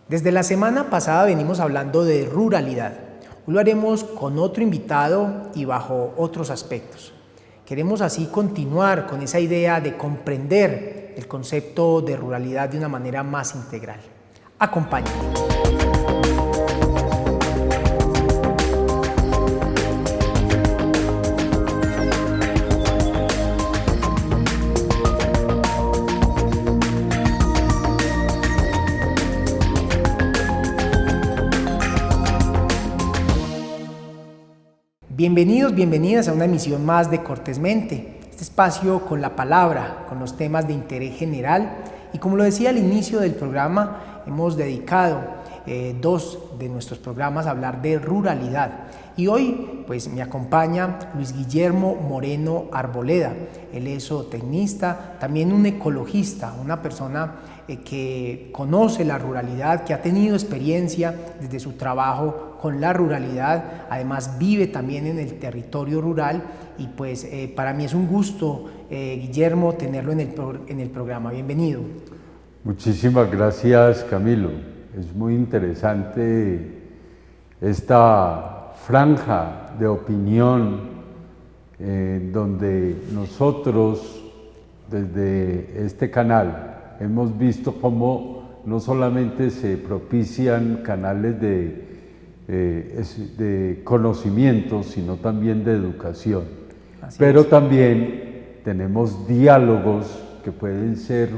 Desde la semana pasada venimos hablando de ruralidad. Hoy lo haremos con otro invitado y bajo otros aspectos. Queremos así continuar con esa idea de comprender el concepto de ruralidad de una manera más integral. Acompáñame. Bienvenidos, bienvenidas a una emisión más de Cortésmente, este espacio con la palabra, con los temas de interés general y como lo decía al inicio del programa, hemos dedicado dos de nuestros programas a hablar de ruralidad y hoy pues me acompaña Luis Guillermo Moreno Arboleda. Él es zootecnista, también un ecologista, una persona que conoce la ruralidad, que ha tenido experiencia desde su trabajo con la ruralidad, además vive también en el territorio rural y pues para mí es un gusto, Guillermo, tenerlo en el programa. Bienvenido. Muchísimas gracias, Camilo. Es muy interesante esta franja de opinión donde nosotros desde este canal hemos visto cómo no solamente se propician canales de conocimiento, sino también de educación. Pero también tenemos diálogos que pueden ser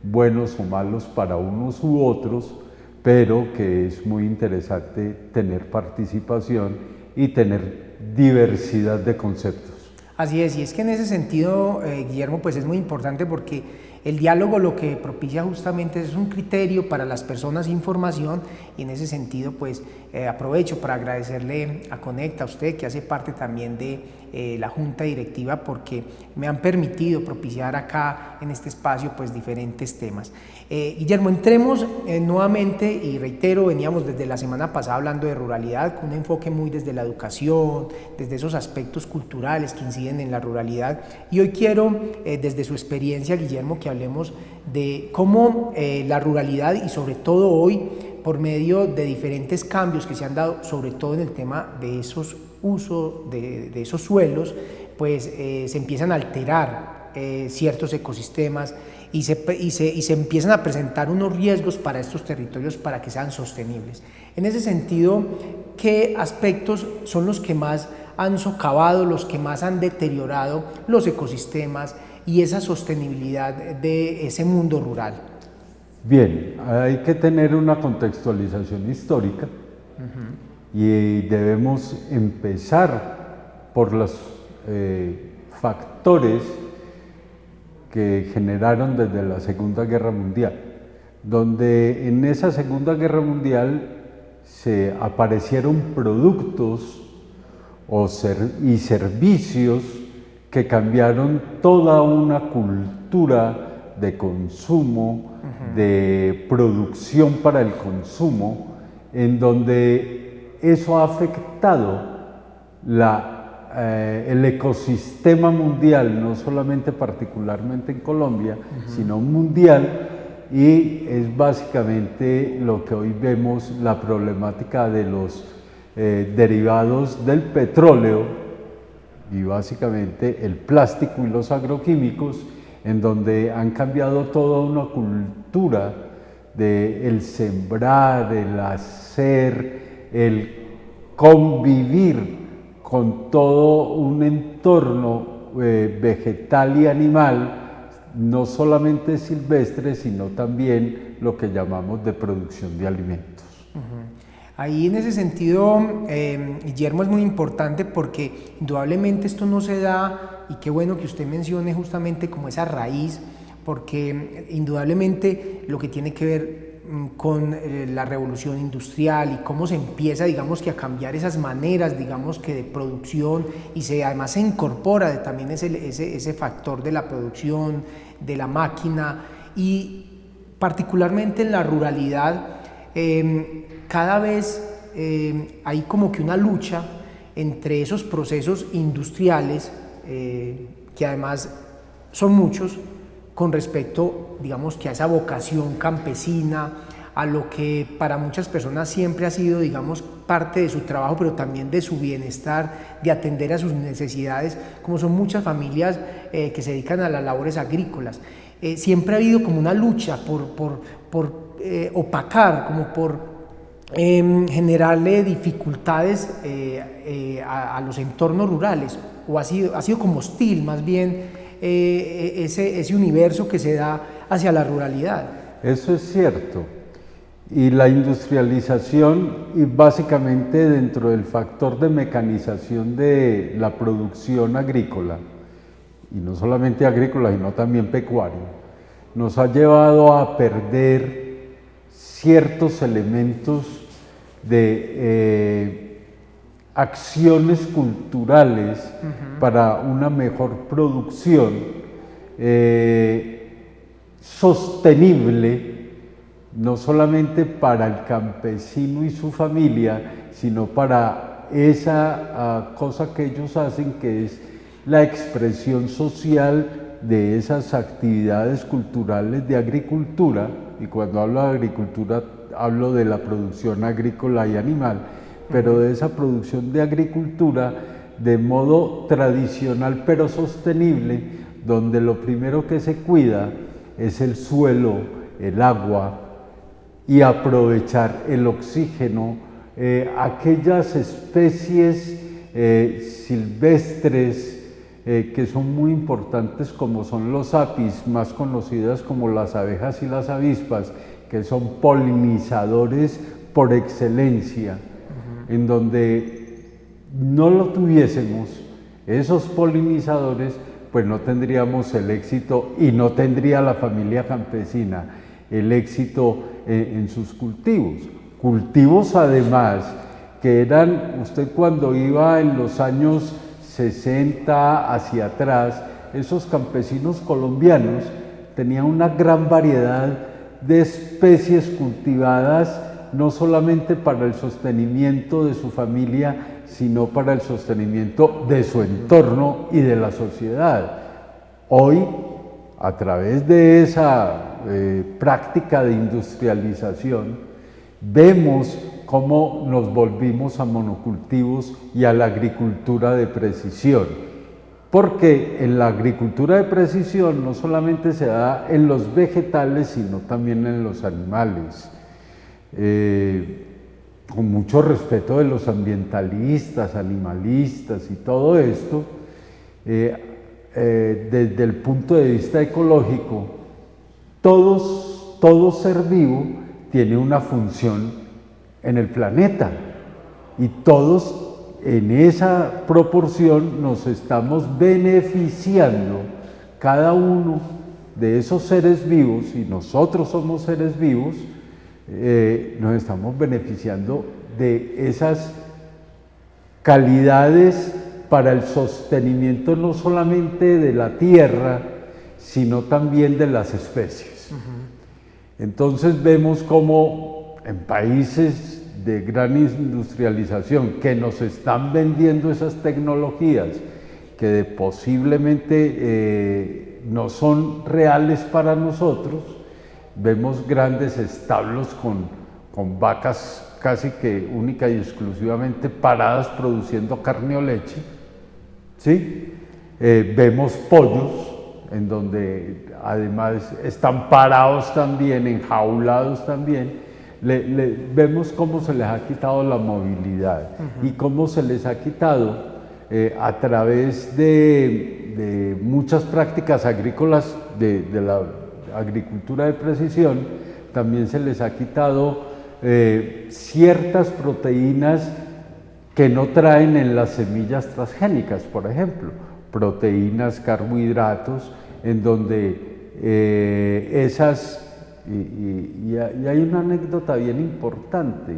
buenos o malos para unos u otros, pero que es muy interesante tener participación y tener diversidad de conceptos. Así es, y es que en ese sentido, Guillermo, pues es muy importante porque el diálogo lo que propicia justamente es un criterio para las personas, información, y en ese sentido pues aprovecho para agradecerle a Conecta, a usted que hace parte también de la junta directiva, porque me han permitido propiciar acá en este espacio pues diferentes temas. Guillermo, entremos nuevamente y reitero, veníamos desde la semana pasada hablando de ruralidad con un enfoque muy desde la educación, desde esos aspectos culturales que inciden en la ruralidad, y hoy quiero desde su experiencia, Guillermo, que hablemos de cómo la ruralidad y sobre todo hoy por medio de diferentes cambios que se han dado, sobre todo en el tema de esos usos de esos suelos, pues se empiezan a alterar ciertos ecosistemas y se empiezan a presentar unos riesgos para estos territorios para que sean sostenibles. En ese sentido, ¿qué aspectos son los que más han socavado, los que más han deteriorado los ecosistemas y esa sostenibilidad de ese mundo rural? Bien, hay que tener una contextualización histórica y debemos empezar por los factores que generaron desde la Segunda Guerra Mundial, donde en esa Segunda Guerra Mundial se aparecieron productos y servicios que cambiaron toda una cultura de consumo, de producción para el consumo, en donde eso ha afectado el ecosistema mundial, no solamente particularmente en Colombia, sino mundial, y es básicamente lo que hoy vemos, la problemática de los derivados del petróleo y básicamente el plástico y los agroquímicos, en donde han cambiado toda una cultura del sembrar, el hacer, el convivir con todo un entorno vegetal y animal, no solamente silvestre, sino también lo que llamamos de producción de alimentos. Ahí en ese sentido, Guillermo, es muy importante porque indudablemente esto no se da, y qué bueno que usted mencione justamente como esa raíz, porque indudablemente lo que tiene que ver con la revolución industrial y cómo se empieza, digamos, que a cambiar esas maneras, digamos, que de producción, y además se incorpora también ese factor de la producción, de la máquina, y particularmente en la ruralidad, cada vez hay como que una lucha entre esos procesos industriales, que además son muchos, con respecto, digamos, que a esa vocación campesina, a lo que para muchas personas siempre ha sido, digamos, parte de su trabajo, pero también de su bienestar, de atender a sus necesidades, como son muchas familias que se dedican a las labores agrícolas. Siempre ha habido como una lucha por opacar, como por generarle dificultades a los entornos rurales, o ha sido como hostil más bien ese universo que se da hacia la ruralidad. Eso es cierto. Y la industrialización, y básicamente dentro del factor de mecanización de la producción agrícola, y no solamente agrícola, sino también pecuaria, nos ha llevado a perder ciertos elementos de acciones culturales para una mejor producción sostenible, no solamente para el campesino y su familia, sino para esa cosa que ellos hacen, que es la expresión social de esas actividades culturales de agricultura. Y cuando hablo de agricultura, hablo de la producción agrícola y animal, pero de esa producción de agricultura de modo tradicional pero sostenible, donde lo primero que se cuida es el suelo, el agua, y aprovechar el oxígeno, aquellas especies silvestres que son muy importantes, como son los apis, más conocidas como las abejas y las avispas, que son polinizadores por excelencia, en donde no lo tuviésemos, esos polinizadores, pues no tendríamos el éxito, y no tendría la familia campesina el éxito en sus cultivos. Cultivos además que eran, usted cuando iba en los años 60 hacia atrás, esos campesinos colombianos tenían una gran variedad de especies cultivadas, no solamente para el sostenimiento de su familia, sino para el sostenimiento de su entorno y de la sociedad. Hoy, a través de esa práctica de industrialización, vemos cómo nos volvimos a monocultivos y a la agricultura de precisión. Porque en la agricultura de precisión no solamente se da en los vegetales, sino también en los animales. Con mucho respeto de los ambientalistas, animalistas y todo esto, desde el punto de vista ecológico, todo ser vivo tiene una función en el planeta, y todos en esa proporción nos estamos beneficiando, cada uno de esos seres vivos, y nosotros somos seres vivos, nos estamos beneficiando de esas calidades para el sostenimiento no solamente de la tierra, sino también de las especies. Entonces vemos cómo en países de gran industrialización que nos están vendiendo esas tecnologías que posiblemente no son reales para nosotros, vemos grandes establos con vacas casi que única y exclusivamente paradas produciendo carne o leche, ¿sí? Vemos pollos en donde además están parados también, enjaulados también. Vemos cómo se les ha quitado la movilidad y cómo se les ha quitado a través de muchas prácticas agrícolas de la agricultura de precisión, también se les ha quitado ciertas proteínas que no traen en las semillas transgénicas, por ejemplo, proteínas, carbohidratos, en donde y hay una anécdota bien importante.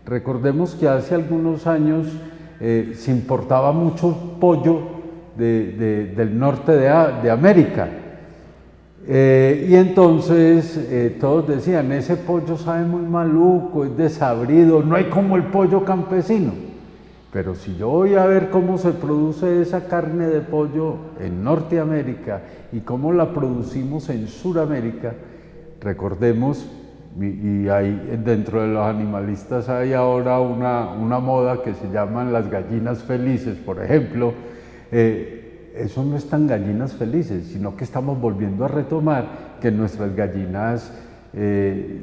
Recordemos que hace algunos años se importaba mucho pollo del norte de América. Y entonces todos decían, ese pollo sabe muy maluco, es desabrido, no hay como el pollo campesino. Pero si yo voy a ver cómo se produce esa carne de pollo en Norteamérica y cómo la producimos en Sudamérica, recordemos Y hay, dentro de los animalistas hay ahora una moda que se llaman las gallinas felices, por ejemplo. Eso no están gallinas felices, sino que estamos volviendo a retomar que nuestras gallinas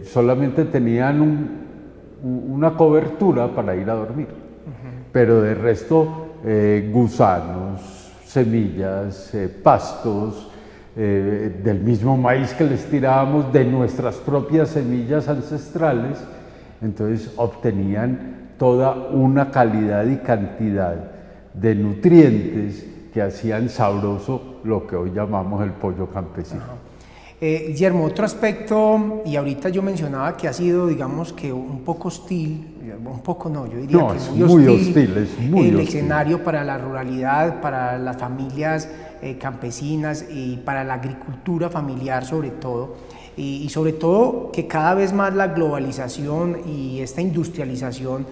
solamente tenían una cobertura para ir a dormir, pero de resto gusanos, semillas, pastos, del mismo maíz que les tirábamos, de nuestras propias semillas ancestrales, entonces obtenían toda una calidad y cantidad de nutrientes que hacían sabroso lo que hoy llamamos el pollo campesino. Guillermo, otro aspecto, y ahorita yo mencionaba que ha sido, digamos que un poco hostil, un poco no, yo diría que es muy hostil, es muy el hostil. escenario para la ruralidad, para las familias campesinas y para la agricultura familiar sobre todo, y sobre todo que cada vez más la globalización y esta industrialización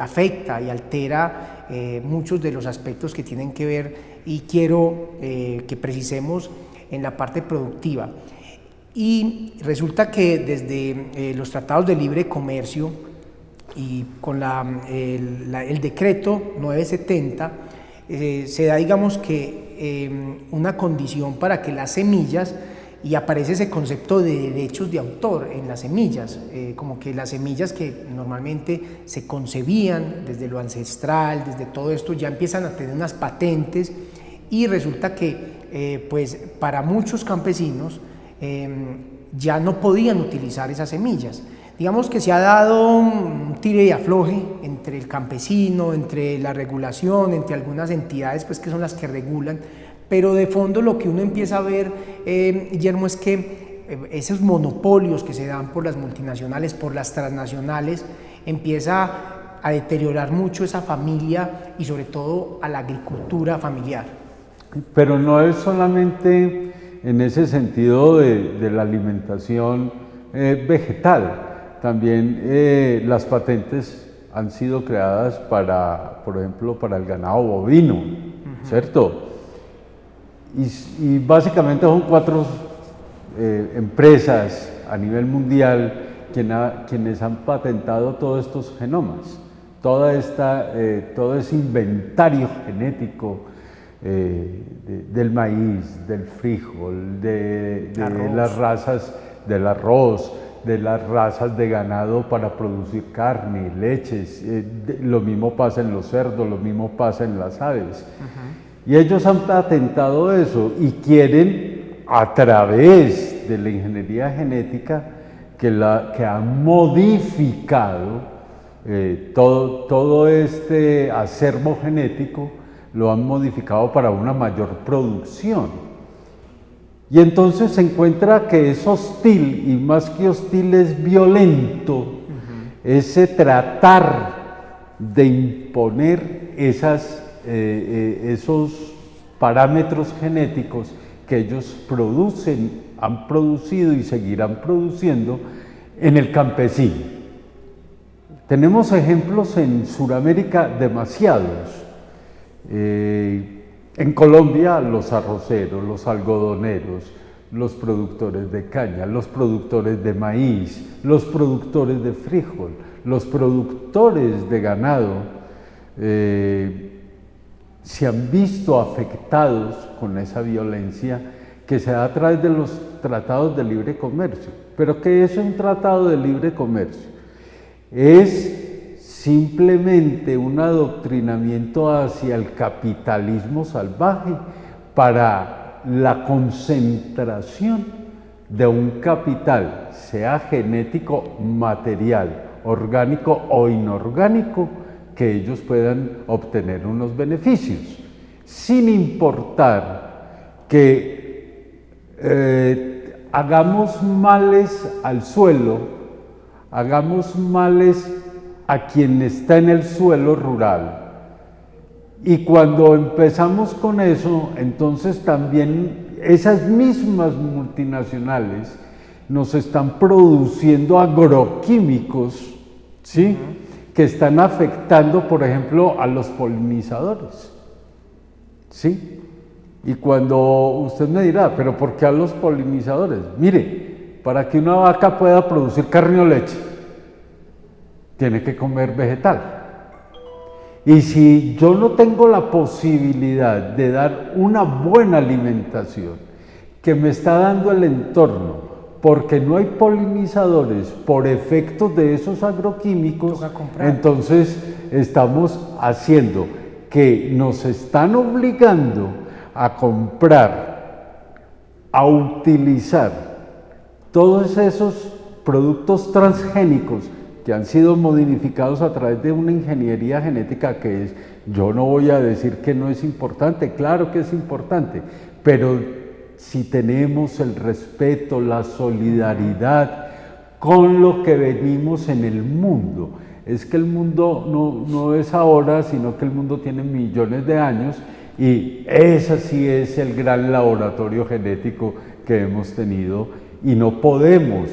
afecta y altera muchos de los aspectos que tienen que ver, y quiero que precisemos en la parte productiva. Y resulta que desde los tratados de libre comercio y con el decreto 970 se da, digamos que una condición para que las semillas, y aparece ese concepto de derechos de autor en las semillas, como que las semillas que normalmente se concebían desde lo ancestral, desde todo esto, ya empiezan a tener unas patentes, y resulta que pues para muchos campesinos ya no podían utilizar esas semillas. Digamos que se ha dado un tire y afloje entre el campesino, entre la regulación, entre algunas entidades pues, que son las que regulan, pero de fondo lo que uno empieza a ver, Guillermo, es que esos monopolios que se dan por las multinacionales, por las transnacionales, empieza a deteriorar mucho esa familia y sobre todo a la agricultura familiar. Pero no es solamente en ese sentido de la alimentación vegetal, también las patentes han sido creadas para, por ejemplo, para el ganado bovino, ¿cierto? Y básicamente son 4 empresas a nivel mundial quienes han patentado todos estos genomas, todo ese inventario genético del maíz, del frijol, de las razas del arroz, de las razas de ganado para producir carne, leches, lo mismo pasa en los cerdos, lo mismo pasa en las aves. Y ellos han patentado eso y quieren, a través de la ingeniería genética, que han modificado todo este acervo genético, lo han modificado para una mayor producción. Y entonces se encuentra que es hostil, y más que hostil es violento, ese tratar de imponer esos parámetros genéticos que ellos producen, han producido y seguirán produciendo en el campesino. Tenemos ejemplos en Sudamérica demasiados. En Colombia, los arroceros, los algodoneros, los productores de caña, los productores de maíz, los productores de frijol, los productores de ganado, se han visto afectados con esa violencia que se da a través de los tratados de libre comercio. ¿Pero qué es un tratado de libre comercio? Es simplemente un adoctrinamiento hacia el capitalismo salvaje para la concentración de un capital, sea genético, material, orgánico o inorgánico, que ellos puedan obtener unos beneficios, sin importar que hagamos males al suelo, hagamos males a quien está en el suelo rural. Y cuando empezamos con eso, entonces también esas mismas multinacionales nos están produciendo agroquímicos, ¿sí? Que están afectando, por ejemplo, a los polinizadores, ¿sí? Y cuando usted me dirá, ¿pero por qué a los polinizadores? Mire, para que una vaca pueda producir carne o leche, tiene que comer vegetal. Y si yo no tengo la posibilidad de dar una buena alimentación que me está dando el entorno, porque no hay polinizadores por efectos de esos agroquímicos, entonces estamos haciendo que nos están obligando a comprar, a utilizar todos esos productos transgénicos que han sido modificados a través de una ingeniería genética que es, yo no voy a decir que no es importante, claro que es importante, pero si tenemos el respeto, la solidaridad con lo que venimos en el mundo, es que el mundo no es ahora, sino que el mundo tiene millones de años y ese sí es el gran laboratorio genético que hemos tenido y no podemos.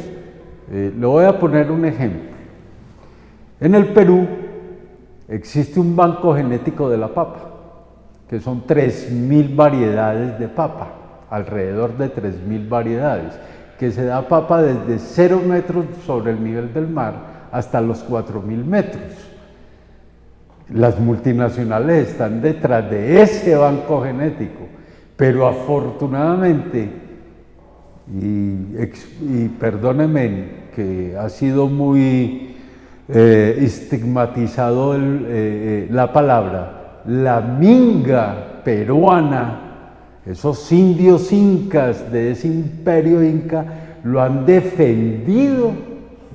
Le voy a poner un ejemplo. En el Perú existe un banco genético de la papa, que son 3.000 variedades de papa, alrededor de 3.000 variedades, que se da papa desde 0 metros sobre el nivel del mar hasta los 4.000 metros. Las multinacionales están detrás de ese banco genético, pero afortunadamente, y perdónenme que ha sido muy estigmatizado la palabra, la minga peruana, esos indios incas de ese imperio inca lo han defendido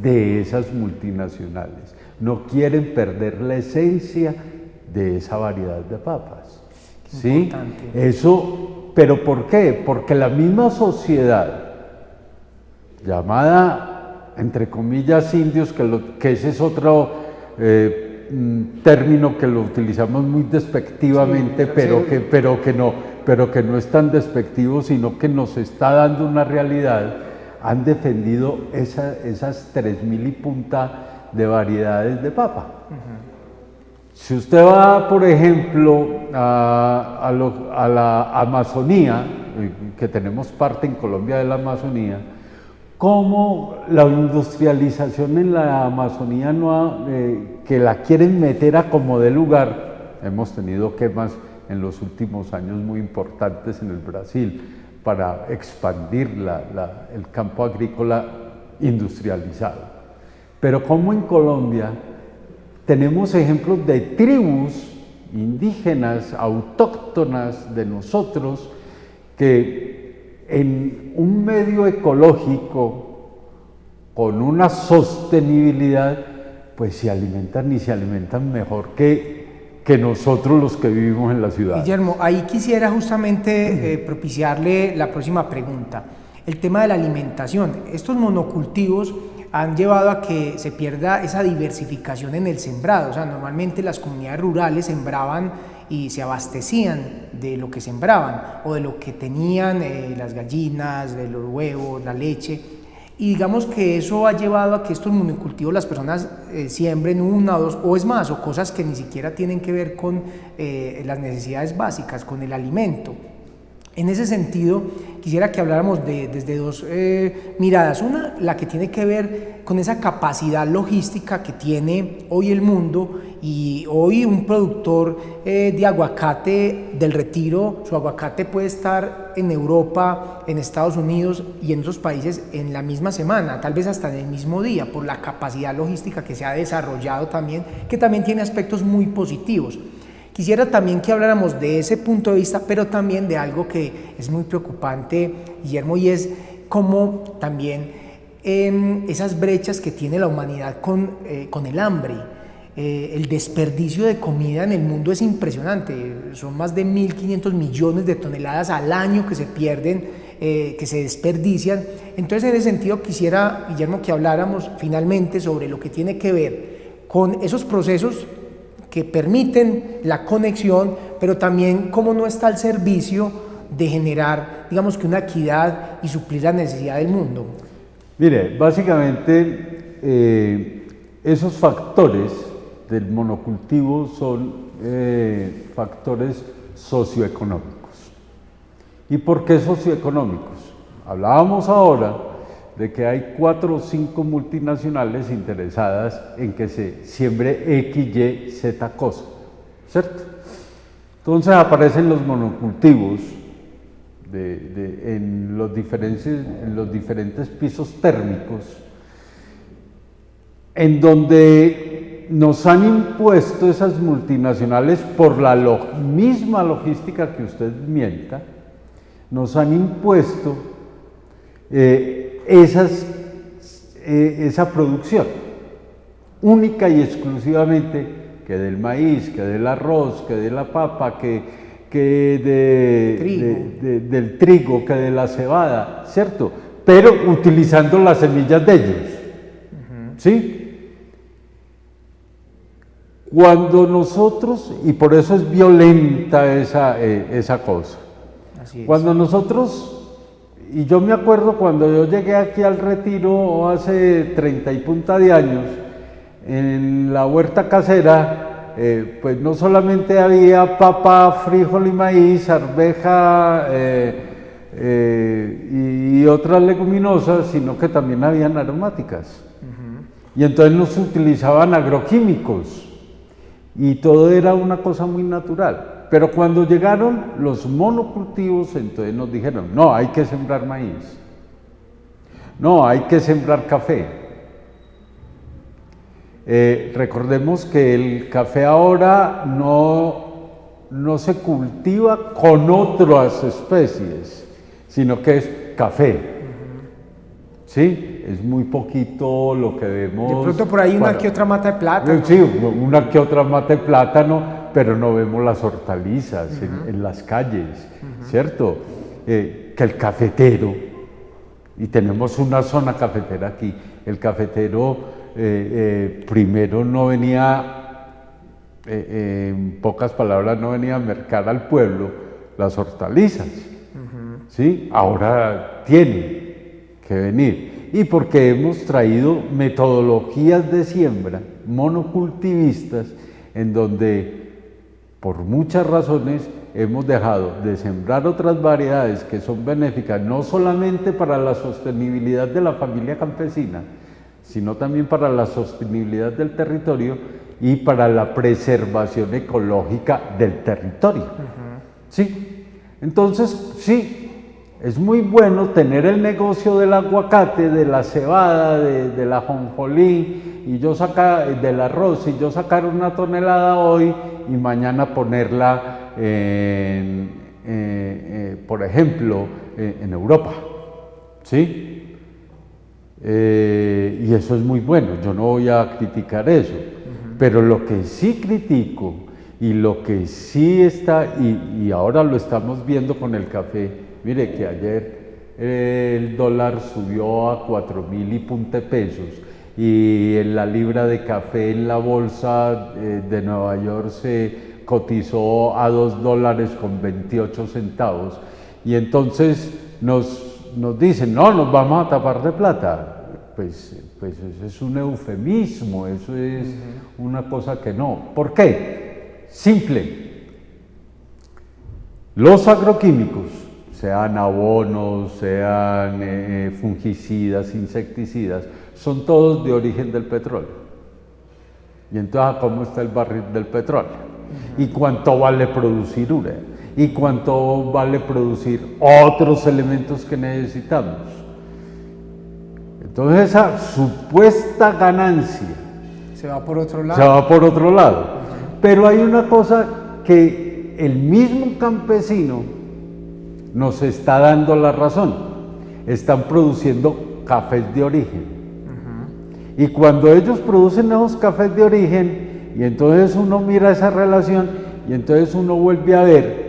de esas multinacionales. No quieren perder la esencia de esa variedad de papas. ¿Sí? Eso, ¿pero por qué? Porque la misma sociedad llamada entre comillas indios, que ese es otro término que lo utilizamos muy despectivamente, sí, pero que no es tan despectivo, sino que nos está dando una realidad, han defendido esas 3.000 y punta de variedades de papa. Si usted va, por ejemplo, a la Amazonía, que tenemos parte en Colombia de la Amazonía, cómo la industrialización en la Amazonía que la quieren meter a como de lugar. Hemos tenido quemas en los últimos años muy importantes en el Brasil para expandir el campo agrícola industrializado. Pero como en Colombia tenemos ejemplos de tribus indígenas, autóctonas de nosotros, que en un medio ecológico con una sostenibilidad, pues se alimentan y se alimentan mejor que nosotros los que vivimos en la ciudad. Guillermo, ahí quisiera justamente propiciarle la próxima pregunta, el tema de la alimentación. Estos monocultivos han llevado a que se pierda esa diversificación en el sembrado. O sea, normalmente las comunidades rurales sembraban y se abastecían de lo que sembraban o de lo que tenían las gallinas, de los huevos, la leche, y digamos que eso ha llevado a que estos monocultivos las personas siembren una o dos, o es más, o cosas que ni siquiera tienen que ver con las necesidades básicas, con el alimento. En ese sentido, quisiera que habláramos desde dos miradas. Una, la que tiene que ver con esa capacidad logística que tiene hoy el mundo, y hoy un productor de aguacate del Retiro, su aguacate puede estar en Europa, en Estados Unidos y en otros países en la misma semana, tal vez hasta en el mismo día, por la capacidad logística que se ha desarrollado también, que también tiene aspectos muy positivos. Quisiera también que habláramos de ese punto de vista, pero también de algo que es muy preocupante, Guillermo, y es cómo también esas brechas que tiene la humanidad con el hambre. El desperdicio de comida en el mundo es impresionante, son más de 1.500 millones de toneladas al año que se pierden, que se desperdician. Entonces, en ese sentido, quisiera, Guillermo, que habláramos finalmente sobre lo que tiene que ver con esos procesos que permiten la conexión, pero también cómo no está al servicio de generar, digamos que una equidad y suplir la necesidad del mundo. Mire, básicamente esos factores del monocultivo son factores socioeconómicos. ¿Y por qué socioeconómicos? Hablábamos ahora de que hay 4 o 5 multinacionales interesadas en que se siembre X, Y, Z cosa, ¿cierto? Entonces aparecen los monocultivos en los diferentes pisos térmicos, en donde nos han impuesto esas multinacionales por la misma logística que usted mienta, nos han impuesto esa producción única y exclusivamente que del maíz, que del arroz, que de la papa, del trigo, que de la cebada, ¿cierto? Pero utilizando las semillas de ellos, ¿sí? Cuando nosotros, y por eso es violenta esa cosa, Así es. cuando nosotros, y yo me acuerdo cuando yo llegué aquí al Retiro hace 30 y punta de años, en la huerta casera, pues no solamente había papa, frijol y maíz, arveja y otras leguminosas, sino que también habían aromáticas. Y entonces no se utilizaban agroquímicos y todo era una cosa muy natural. Pero cuando llegaron los monocultivos, entonces nos dijeron, no, hay que sembrar maíz, no, hay que sembrar café. Recordemos que el café ahora no se cultiva con otras especies, sino que es café. ¿Sí? Es muy poquito lo que vemos. De pronto por ahí una que otra mata de plátano. Sí, una que otra mata de plátano, pero no vemos las hortalizas en las calles, ¿cierto? Que el cafetero, y tenemos una zona cafetera aquí, el cafetero primero no venía, en pocas palabras, no venía a mercar al pueblo las hortalizas, ¿sí? Ahora tiene que venir, y porque hemos traído metodologías de siembra monocultivistas en donde por muchas razones hemos dejado de sembrar otras variedades que son benéficas no solamente para la sostenibilidad de la familia campesina, sino también para la sostenibilidad del territorio y para la preservación ecológica del territorio. ¿Sí? Entonces, sí, es muy bueno tener el negocio del aguacate, de la cebada, de la ajonjolí, y yo del arroz, y yo sacar una tonelada hoy y mañana ponerla, por ejemplo, en Europa, ¿sí? Y eso es muy bueno, yo no voy a criticar eso, pero lo que sí critico y lo que sí está, y ahora lo estamos viendo con el café. Mire que ayer el dólar subió a 4.000 y punta pesos y en la libra de café en la bolsa de Nueva York se cotizó a $2.28 y entonces nos dicen, no, nos vamos a tapar de plata. Pues eso es un eufemismo, eso es una cosa que no. ¿Por qué? Simple. Los agroquímicos, sean abonos, sean fungicidas, insecticidas, son todos de origen del petróleo. Y entonces, ¿cómo está el barril del petróleo? ¿Y cuánto vale producir urea? ¿Y cuánto vale producir otros elementos que necesitamos? Entonces, esa supuesta ganancia se va por otro lado. Se va por otro lado. Pero hay una cosa que el mismo campesino nos está dando la razón. Están produciendo cafés de origen. Y cuando ellos producen esos cafés de origen, y entonces uno mira esa relación, y entonces uno vuelve a ver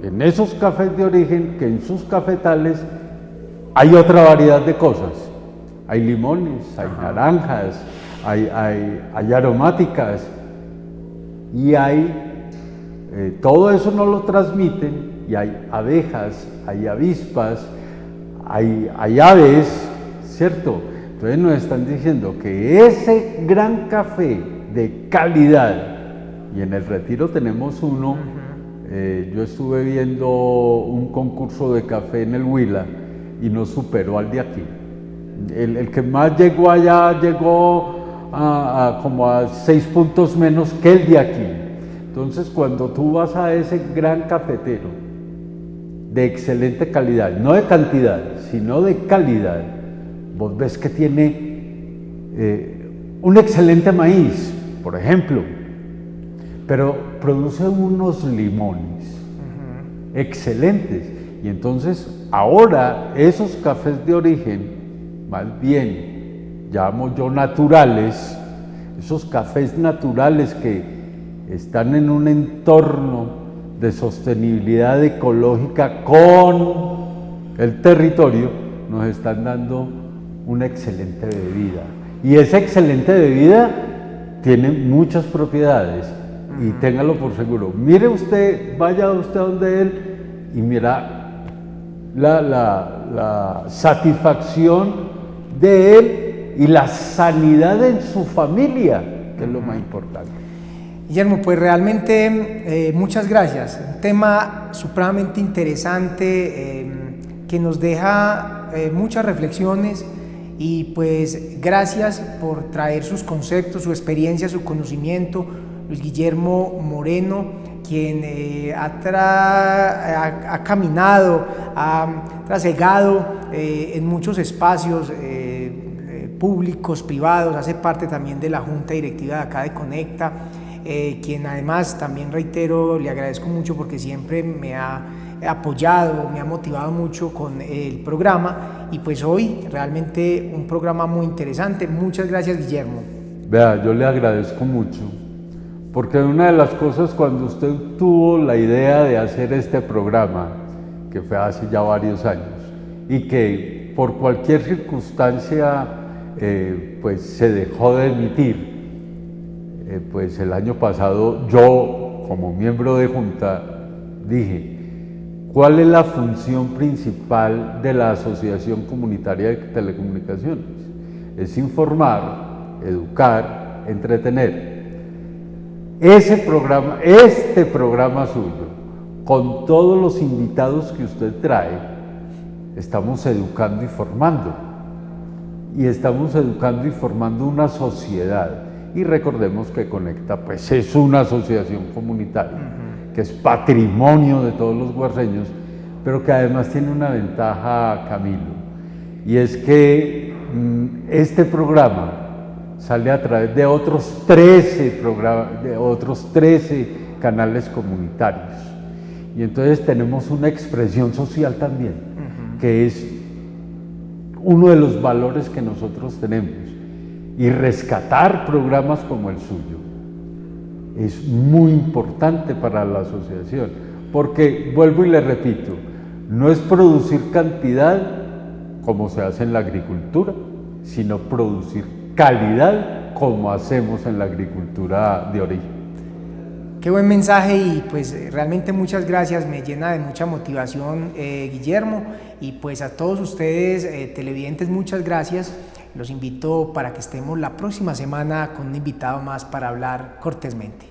en esos cafés de origen que en sus cafetales hay otra variedad de cosas. Hay limones, hay naranjas, hay aromáticas, y todo eso no lo transmiten, y hay abejas, hay avispas, hay aves, ¿cierto? Entonces nos están diciendo que ese gran café de calidad, y en el Retiro tenemos uno, yo estuve viendo un concurso de café en el Huila y no superó al de aquí. El que más llegó allá llegó como a 6 puntos menos que el de aquí. Entonces, cuando tú vas a ese gran cafetero de excelente calidad, no de cantidad, sino de calidad, vos ves que tiene un excelente maíz, por ejemplo, pero produce unos limones excelentes. Y entonces ahora esos cafés de origen, más bien llamo yo naturales, esos cafés naturales que están en un entorno de sostenibilidad ecológica con el territorio, nos están dando una excelente bebida. Y esa excelente bebida tiene muchas propiedades, y téngalo por seguro. Mire usted, vaya usted a donde él y mira la satisfacción de él y la sanidad en su familia, que es lo más importante. Guillermo, pues realmente muchas gracias. Un tema supremamente interesante que nos deja muchas reflexiones, y pues gracias por traer sus conceptos, su experiencia, su conocimiento. Luis Guillermo Moreno, quien ha caminado, ha trasegado en muchos espacios públicos, privados, hace parte también de la junta directiva de acá de Conecta, quien además también reitero, le agradezco mucho porque siempre me ha apoyado, me ha motivado mucho con el programa, y pues hoy realmente un programa muy interesante. Muchas gracias, Guillermo. Vea, yo le agradezco mucho, porque una de las cosas cuando usted tuvo la idea de hacer este programa, que fue hace ya varios años, y que por cualquier circunstancia pues se dejó de emitir, pues el año pasado yo, como miembro de junta, dije, ¿cuál es la función principal de la Asociación Comunitaria de Telecomunicaciones? Es informar, educar, entretener. Este programa suyo, con todos los invitados que usted trae, estamos educando y formando. Y estamos educando y formando una sociedad. Y recordemos que Conecta pues es una asociación comunitaria, que es patrimonio de todos los guarceños, pero que además tiene una ventaja, Camilo, y es que este programa sale a través de otros 13 canales comunitarios, y entonces tenemos una expresión social también, que es uno de los valores que nosotros tenemos, y rescatar programas como el suyo es muy importante para la asociación, porque, vuelvo y le repito, no es producir cantidad como se hace en la agricultura, sino producir calidad como hacemos en la agricultura de origen. Qué buen mensaje, y pues realmente muchas gracias, me llena de mucha motivación, Guillermo, y pues a todos ustedes televidentes, muchas gracias. Los invito para que estemos la próxima semana con un invitado más para hablar cortésmente.